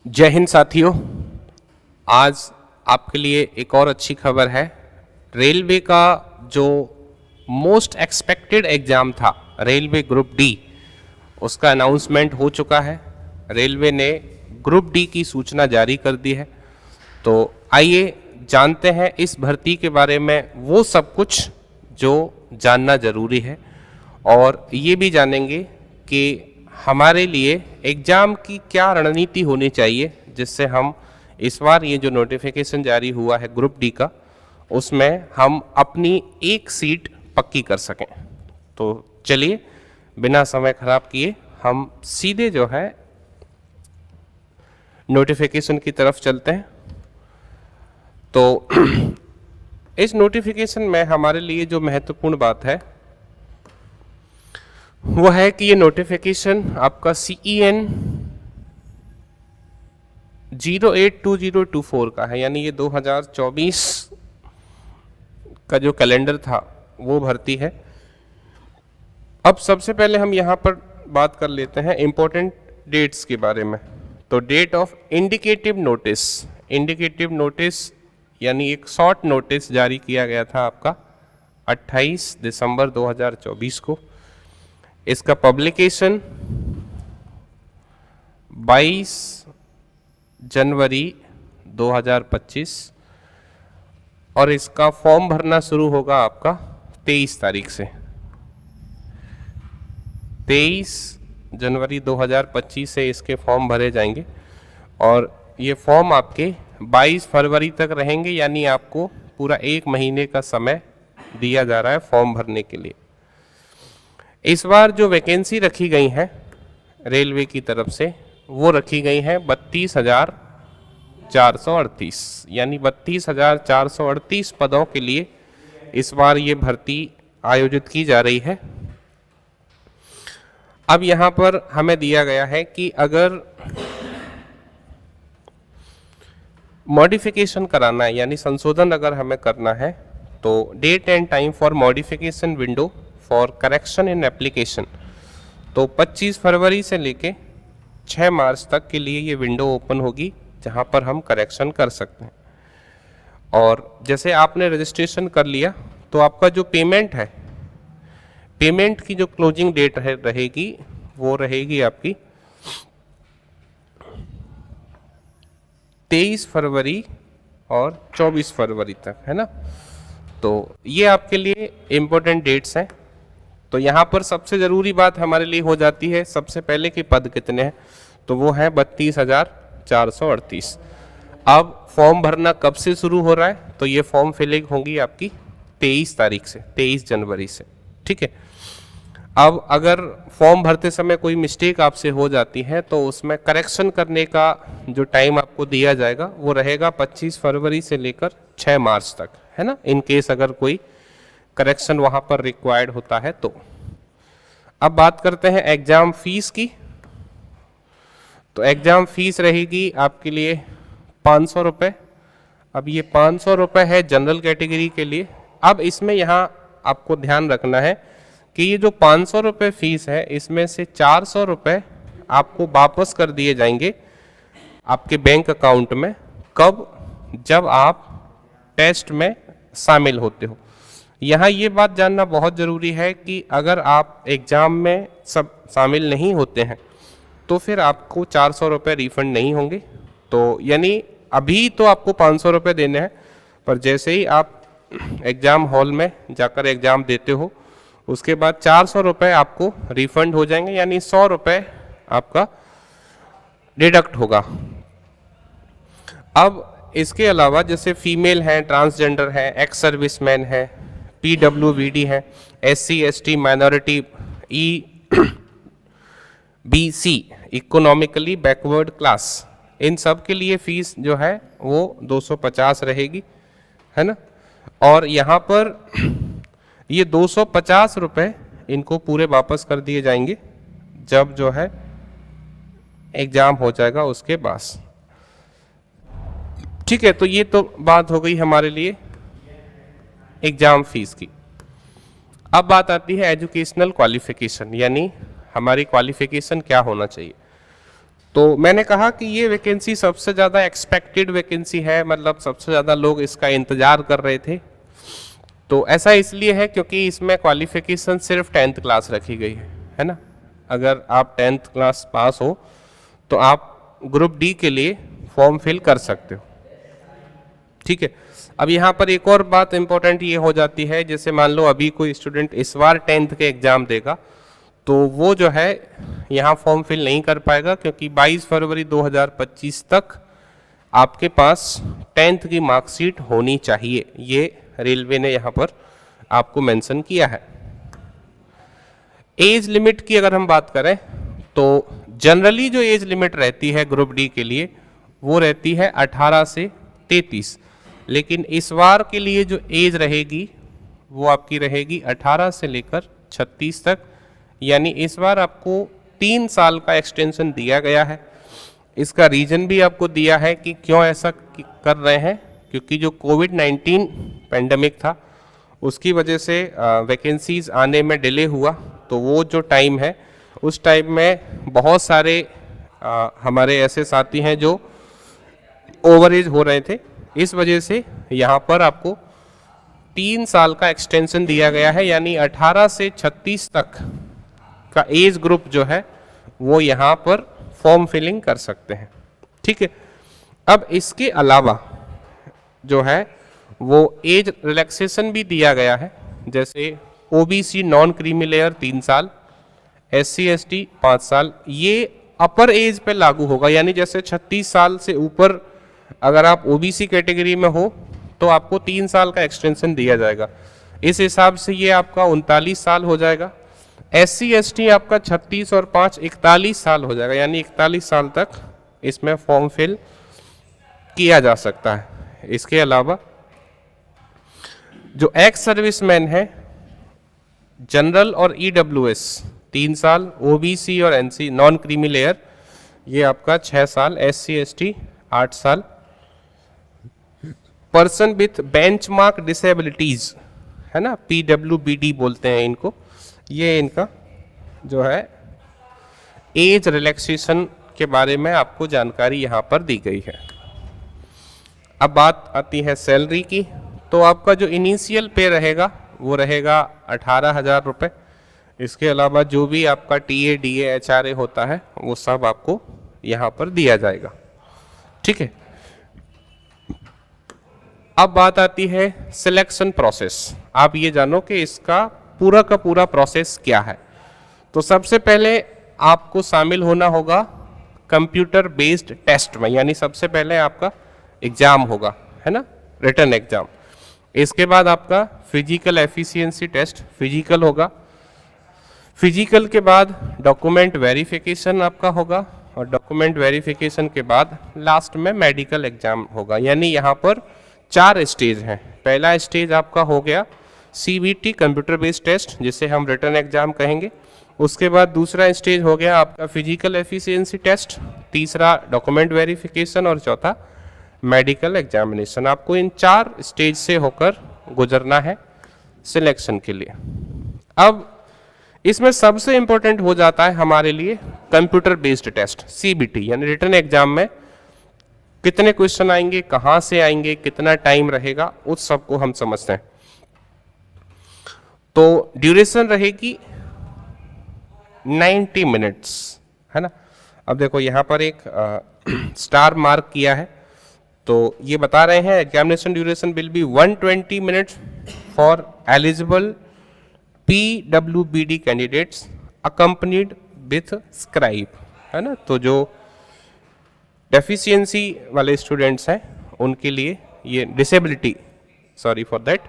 जय हिंद साथियों। आज आपके लिए एक और अच्छी खबर है। रेलवे का जो मोस्ट एक्सपेक्टेड एग्ज़ाम था, रेलवे ग्रुप डी, उसका अनाउंसमेंट हो चुका है। रेलवे ने ग्रुप डी की सूचना जारी कर दी है। तो आइए जानते हैं इस भर्ती के बारे में वो सब कुछ जो जानना ज़रूरी है, और ये भी जानेंगे कि हमारे लिए एग्ज़ाम की क्या रणनीति होनी चाहिए, जिससे हम इस बार ये जो नोटिफिकेशन जारी हुआ है ग्रुप डी का, उसमें हम अपनी एक सीट पक्की कर सकें। तो चलिए बिना समय खराब किए हम सीधे जो है नोटिफिकेशन की तरफ चलते हैं। तो इस नोटिफिकेशन में हमारे लिए जो महत्वपूर्ण बात है वो है कि ये नोटिफिकेशन आपका CEN 082024 का है, यानी ये 2024 का जो कैलेंडर था वो भर्ती है। अब सबसे पहले हम यहाँ पर बात कर लेते हैं इम्पोर्टेंट डेट्स के बारे में। तो डेट ऑफ इंडिकेटिव नोटिस यानी एक शॉर्ट नोटिस जारी किया गया था आपका 28 दिसंबर 2024 को। इसका पब्लिकेशन 22 जनवरी 2025 और इसका फॉर्म भरना शुरू होगा आपका 23 तारीख से। 23 जनवरी 2025 से इसके फॉर्म भरे जाएंगे और ये फॉर्म आपके 22 फरवरी तक रहेंगे, यानी आपको पूरा एक महीने का समय दिया जा रहा है फॉर्म भरने के लिए। इस बार जो वैकेंसी रखी गई है रेलवे की तरफ से वो रखी गई है 32,438, यानी 32,438 पदों के लिए इस बार ये भर्ती आयोजित की जा रही है। अब यहाँ पर हमें दिया गया है कि अगर मॉडिफिकेशन कराना है यानी संशोधन अगर हमें करना है तो date and time for modification window for correction in application, तो 25 फरवरी से लेके 6 मार्च तक के लिए ये विंडो ओपन होगी जहाँ पर हम करेक्शन कर सकते हैं। और जैसे आपने रजिस्ट्रेशन कर लिया तो आपका जो पेमेंट है, पेमेंट की जो क्लोजिंग डेट रहेगी वो रहेगी आपकी 23 फरवरी और 24 फरवरी तक, है ना। तो ये आपके लिए इम्पोर्टेंट डेट्स हैं। तो यहाँ पर सबसे ज़रूरी बात हमारे लिए हो जाती है सबसे पहले कि पद कितने हैं, तो वो है 32,438। अब फॉर्म भरना कब से शुरू हो रहा है, तो ये फॉर्म फिलिंग होगी आपकी 23 तारीख से, 23 जनवरी से, ठीक है। अब अगर फॉर्म भरते समय कोई मिस्टेक आपसे हो जाती है तो उसमें करेक्शन करने का जो टाइम आपको दिया जाएगा वो रहेगा 25 फरवरी से लेकर 6 मार्च तक, है ना, इन केस अगर कोई करेक्शन वहाँ पर रिक्वायर्ड होता है तो। अब बात करते हैं एग्ज़ाम फीस की। तो एग्ज़ाम फीस रहेगी आपके लिए 500 रुपये। अब ये 500 रुपये है जनरल कैटेगरी के लिए। अब इसमें यहाँ आपको ध्यान रखना है कि ये जो 500 रुपये फीस है इसमें से 400 रुपये आपको वापस कर दिए जाएंगे आपके बैंक अकाउंट में। कब? जब आप टेस्ट में शामिल होते हो। यहाँ ये बात जानना बहुत ज़रूरी है कि अगर आप एग्ज़ाम में सब शामिल नहीं होते हैं तो फिर आपको 400 रुपये रिफ़ंड नहीं होंगे। तो यानी अभी तो आपको 500 रुपये देने हैं, पर जैसे ही आप एग्ज़ाम हॉल में जाकर एग्ज़ाम देते हो उसके बाद 400 रुपये आपको रिफ़ंड हो जाएंगे, यानी 100 रुपये आपका डिडक्ट होगा। अब इसके अलावा जैसे फीमेल हैं, ट्रांसजेंडर हैं, एक्स सर्विसमैन हैं, PWBD है, SC ST minority, EBC economically backward class, इन सब के लिए फीस जो है वो 250 रहेगी, है ना। और यहाँ पर ये 250 रुपये इनको पूरे वापस कर दिए जाएंगे जब जो है एग्ज़ाम हो जाएगा उसके बाद, ठीक है। तो ये तो बात हो गई हमारे लिए एग्ज़ाम फीस की। अब बात आती है एजुकेशनल क्वालिफिकेशन, यानी हमारी क्वालिफिकेशन क्या होना चाहिए। तो मैंने कहा कि ये वैकेंसी सबसे ज़्यादा एक्सपेक्टेड वैकेंसी है, मतलब सबसे ज़्यादा लोग इसका इंतज़ार कर रहे थे। तो ऐसा इसलिए है क्योंकि इसमें क्वालिफिकेशन सिर्फ 10th क्लास रखी गई है ना। अगर आप 10th क्लास पास हो तो आप ग्रुप डी के लिए फॉर्म फिल कर सकते हो, ठीक है। अब यहाँ पर एक और बात इंपॉर्टेंट ये हो जाती है, जैसे मान लो अभी कोई स्टूडेंट इस बार 10th के एग्ज़ाम देगा तो वो जो है यहाँ फॉर्म फिल नहीं कर पाएगा, क्योंकि 22 फरवरी 2025 तक आपके पास 10th की मार्कशीट होनी चाहिए। ये रेलवे ने यहाँ पर आपको मेंशन किया है। एज लिमिट की अगर हम बात करें तो जनरली जो एज लिमिट रहती है ग्रुप डी के लिए वो रहती है 18 से 33, लेकिन इस बार के लिए जो एज रहेगी वो आपकी रहेगी 18 से लेकर 36 तक, यानी इस बार आपको 3 साल का एक्सटेंशन दिया गया है। इसका रीज़न भी आपको दिया है कि क्यों ऐसा कर रहे हैं, क्योंकि जो कोविड-19 पेंडेमिक था उसकी वजह से वैकेंसीज आने में डिले हुआ, तो वो जो टाइम है उस टाइम में बहुत सारे हमारे ऐसे साथी हैं जो ओवर एज हो रहे थे। इस वजह से यहाँ पर आपको 3 साल का एक्सटेंशन दिया गया है, यानी 18 से 36 तक का एज ग्रुप जो है वो यहाँ पर फॉर्म फिलिंग कर सकते हैं, ठीक है। अब इसके अलावा जो है वो एज रिलैक्सेशन भी दिया गया है, जैसे ओबीसी नॉन क्रीमी लेयर 3 साल, एससी एसटी 5 साल, ये अपर एज पे लागू होगा। यानी जैसे 36 साल से ऊपर अगर आप ओबीसी कैटेगरी में हो तो आपको 3 साल का एक्सटेंशन दिया जाएगा। इस हिसाब से ये आपका 39 साल हो जाएगा। एससी एसटी आपका 36 और 5 41 साल हो जाएगा, यानी 41 साल तक इसमें फॉर्म फिल किया जा सकता है। इसके अलावा जो एक्स सर्विसमैन है जनरल और ईडब्ल्यूएस 3 साल, ओबीसी और एनसी नॉन क्रीमी लेयर ये आपका 6 साल, एससी एसटी 8 साल, पर्सन विथ बेंचमार्क डिसेबिलिटीज है ना, पीडब्ल्यूबीडी बोलते हैं इनको, ये इनका जो है एज रिलैक्सेशन के बारे में आपको जानकारी यहाँ पर दी गई है। अब बात आती है सैलरी की, तो आपका जो इनिशियल पे रहेगा वो रहेगा 18,000 रुपये। इसके अलावा जो भी आपका टीए डीए एचआरए होता है वो सब आपको यहाँ पर दिया जाएगा, ठीक है। अब बात आती है सिलेक्शन प्रोसेस। आप ये जानो कि इसका पूरा का पूरा प्रोसेस क्या है। तो सबसे पहले आपको शामिल होना होगा कंप्यूटर बेस्ड टेस्ट में, यानी सबसे पहले आपका एग्जाम होगा, है ना, रिटन एग्जाम। इसके बाद आपका फिजिकल एफिशिएंसी टेस्ट फिजिकल होगा। फिजिकल के बाद डॉक्यूमेंट वेरिफिकेशन आपका होगा, और डॉक्यूमेंट वेरिफिकेशन के बाद लास्ट में मेडिकल एग्जाम होगा। यानी यहाँ पर 4 स्टेज हैं। पहला स्टेज आपका हो गया सीबीटी कंप्यूटर बेस्ड टेस्ट, जिसे हम रिटन एग्जाम कहेंगे। उसके बाद दूसरा स्टेज हो गया आपका फिजिकल एफिशिएंसी टेस्ट, तीसरा डॉक्यूमेंट वेरिफिकेशन और चौथा मेडिकल एग्जामिनेशन। आपको इन 4 स्टेज से होकर गुजरना है सिलेक्शन के लिए। अब इसमें सबसे इंपॉर्टेंट हो जाता है हमारे लिए कंप्यूटर बेस्ड टेस्ट सीबीटी, यानी रिटन एग्जाम में कितने क्वेश्चन आएंगे, कहाँ से आएंगे, कितना टाइम रहेगा, उस सब को हम समझते हैं। तो ड्यूरेशन रहेगी 90 मिनट्स, है ना। अब देखो यहाँ पर एक स्टार मार्क किया है, तो ये बता रहे हैं examination duration will be 120 minutes for eligible PWBD candidates accompanied with scribe, है ना। तो जो डेफिशिएंसी वाले स्टूडेंट्स हैं उनके लिए ये डिसेबिलिटी, सॉरी फॉर दैट,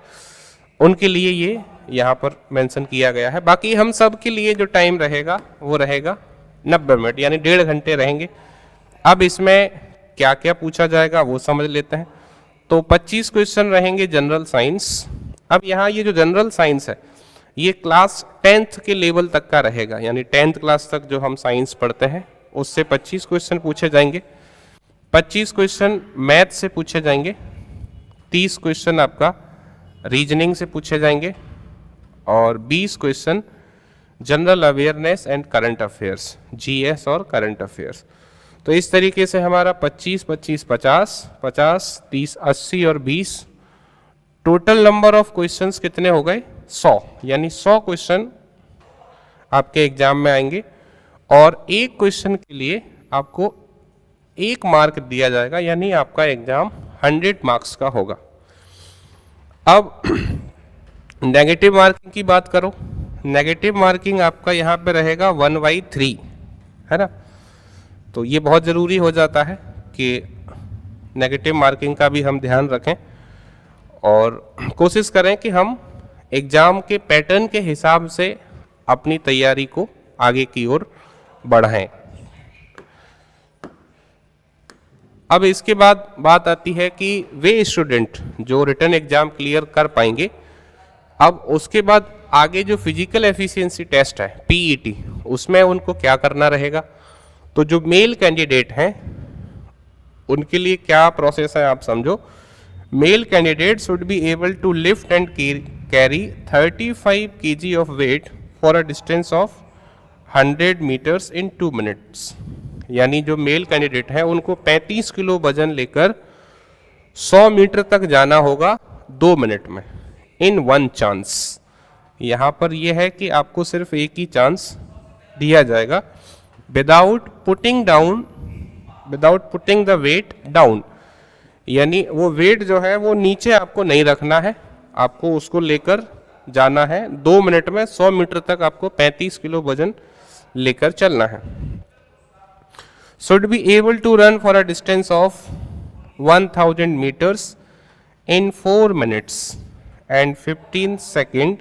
उनके लिए ये यहाँ पर मेंशन किया गया है। बाकी हम सब के लिए जो टाइम रहेगा वो रहेगा 90 मिनट, यानी 1.5 घंटे रहेंगे। अब इसमें क्या क्या पूछा जाएगा वो समझ लेते हैं। तो 25 क्वेश्चन रहेंगे जनरल साइंस। अब यहाँ ये जो जनरल साइंस है ये क्लास 10th के लेवल तक का रहेगा, यानी 10th क्लास तक जो हम साइंस पढ़ते हैं उससे 25 क्वेश्चन पूछे जाएंगे। 25 क्वेश्चन मैथ से पूछे जाएंगे, 30 क्वेश्चन आपका रीजनिंग से पूछे जाएंगे, और 20 question general awareness and current affairs, GS और करंट अफेयर्स। तो इस तरीके से हमारा 25, 25, 50, 50, 30, 80 और 20, टोटल नंबर ऑफ क्वेश्चंस कितने हो गए? 100। यानी 100 क्वेश्चन आपके एग्जाम में आएंगे और एक क्वेश्चन के लिए आपको 1 मार्क दिया जाएगा, यानी आपका एग्जाम 100 मार्क्स का होगा। अब नेगेटिव मार्किंग की बात करो, नेगेटिव मार्किंग आपका यहाँ पे रहेगा 1/3, है ना। तो ये बहुत ज़रूरी हो जाता है कि नेगेटिव मार्किंग का भी हम ध्यान रखें और कोशिश करें कि हम एग्ज़ाम के पैटर्न के हिसाब से अपनी तैयारी को आगे की ओर बढ़ाएं। अब इसके बाद बात आती है कि वे स्टूडेंट जो रिटन एग्ज़ाम क्लियर कर पाएंगे, अब उसके बाद आगे जो फिजिकल एफिशिएंसी टेस्ट है पीईटी, उसमें उनको क्या करना रहेगा। तो जो मेल कैंडिडेट हैं उनके लिए क्या प्रोसेस है आप समझो। Male candidate should be able to lift and carry 35 kg of weight for a distance of 100 meters in 2 minutes. यानी जो मेल कैंडिडेट हैं उनको 35 किलो वजन लेकर 100 मीटर तक जाना होगा 2 मिनट में, इन 1 चांस। यहाँ पर यह है कि आपको सिर्फ एक ही चांस दिया जाएगा, without putting the weight down. यानी वो वेट जो है वो नीचे आपको नहीं रखना है, आपको उसको लेकर जाना है 2 मिनट में 100 मीटर तक आपको 35 किलो वजन लेकर चलना है। Should be able to run for a distance of 1000 meters in 4 minutes and 15 second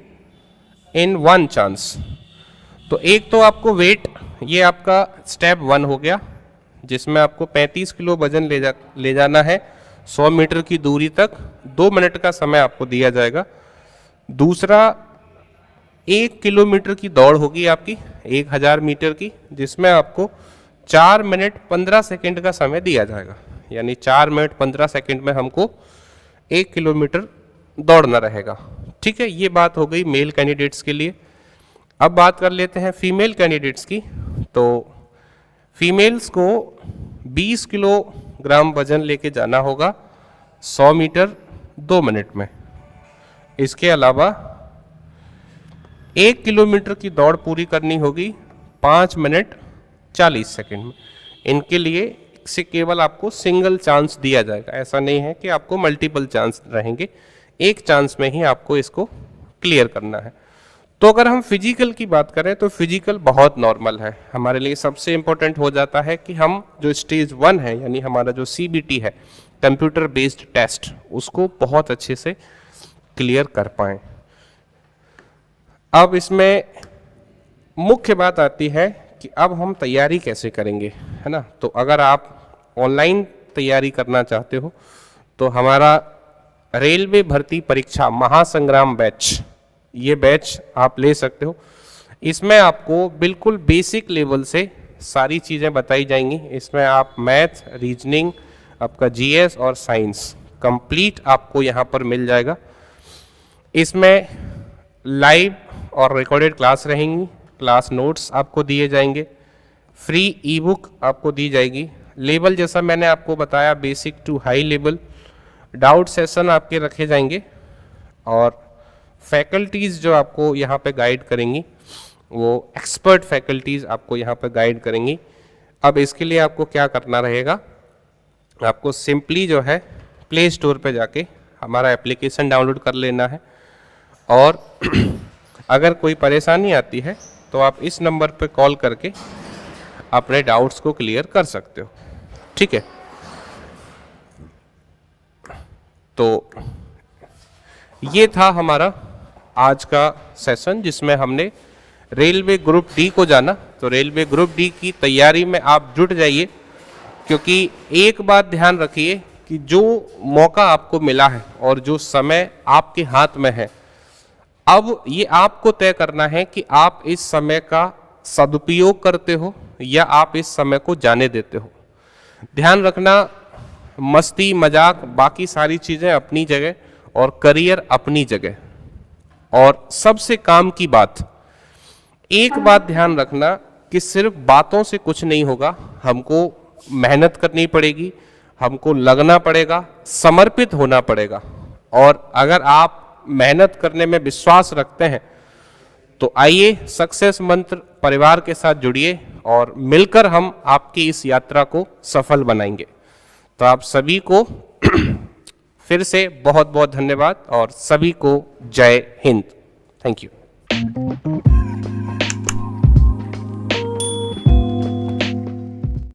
in 1 chance. तो एक तो आपको वेट, ये आपका स्टेप 1 हो गया, जिसमें आपको 35 किलो वजन ले जाना है 100 मीटर की दूरी तक, 2 मिनट का समय आपको दिया जाएगा। दूसरा 1 किलोमीटर की दौड़ होगी आपकी, 1000 मीटर की, जिसमें आपको 4 मिनट 15 सेकेंड का समय दिया जाएगा। यानी 4 मिनट 15 सेकेंड में हमको 1 किलोमीटर दौड़ना रहेगा। ठीक है, ये बात हो गई मेल कैंडिडेट्स के लिए। अब बात कर लेते हैं फीमेल कैंडिडेट्स की। तो फीमेल्स को 20 किलोग्राम वजन लेके जाना होगा 100 मीटर 2 मिनट में। इसके अलावा 1 किलोमीटर की दौड़ पूरी करनी होगी 5 मिनट 40 सेकेंड में। इनके लिए से केवल आपको सिंगल चांस दिया जाएगा, ऐसा नहीं है कि आपको मल्टीपल चांस रहेंगे, एक चांस में ही आपको इसको क्लियर करना है। तो अगर हम फिजिकल की बात करें तो फिजिकल बहुत नॉर्मल है। हमारे लिए सबसे इम्पोर्टेंट हो जाता है कि हम जो स्टेज 1 है, यानी हमारा जो CBT है, कंप्यूटर बेस्ड टेस्ट, उसको बहुत अच्छे से क्लियर कर पाएँ। अब इसमें मुख्य बात आती है कि अब हम तैयारी कैसे करेंगे, है ना। तो अगर आप ऑनलाइन तैयारी करना चाहते हो तो हमारा रेलवे भर्ती परीक्षा महासंग्राम बैच, ये बैच आप ले सकते हो। इसमें आपको बिल्कुल बेसिक लेवल से सारी चीज़ें बताई जाएंगी। इसमें आप मैथ, रीजनिंग, आपका GS और साइंस कंप्लीट आपको यहाँ पर मिल जाएगा। इसमें लाइव और रिकॉर्डेड क्लास रहेंगी, क्लास नोट्स आपको दिए जाएंगे, फ्री ई-बुक आपको दी जाएगी। लेवल जैसा मैंने आपको बताया, basic to high level. Doubt session आपके रखे जाएंगे और फैकल्टीज़ जो आपको यहाँ पे गाइड करेंगी वो एक्सपर्ट फैकल्टीज़ आपको यहाँ पे गाइड करेंगी। अब इसके लिए आपको क्या करना रहेगा, आपको सिंपली जो है प्ले स्टोर पे जाके हमारा एप्लीकेशन डाउनलोड कर लेना है और अगर कोई परेशानी आती है तो आप इस नंबर पे कॉल करके अपने डाउट्स को क्लियर कर सकते हो। ठीक है, तो ये था हमारा आज का सेशन जिसमें हमने रेलवे ग्रुप डी को जाना। तो रेलवे ग्रुप डी की तैयारी में आप जुट जाइए, क्योंकि एक बात ध्यान रखिए कि जो मौका आपको मिला है और जो समय आपके हाथ में है, अब ये आपको तय करना है कि आप इस समय का सदुपयोग करते हो या आप इस समय को जाने देते हो। ध्यान रखना, मस्ती मजाक बाकी सारी चीज़ें अपनी जगह और करियर अपनी जगह। और सबसे काम की बात, एक बात ध्यान रखना कि सिर्फ बातों से कुछ नहीं होगा, हमको मेहनत करनी पड़ेगी, हमको लगना पड़ेगा, समर्पित होना पड़ेगा। और अगर आप मेहनत करने में विश्वास रखते हैं तो आइए सक्सेस मंत्र परिवार के साथ जुड़िए और मिलकर हम आपकी इस यात्रा को सफल बनाएंगे। तो आप सभी को फिर से बहुत बहुत धन्यवाद और सभी को जय हिंद। Thank you.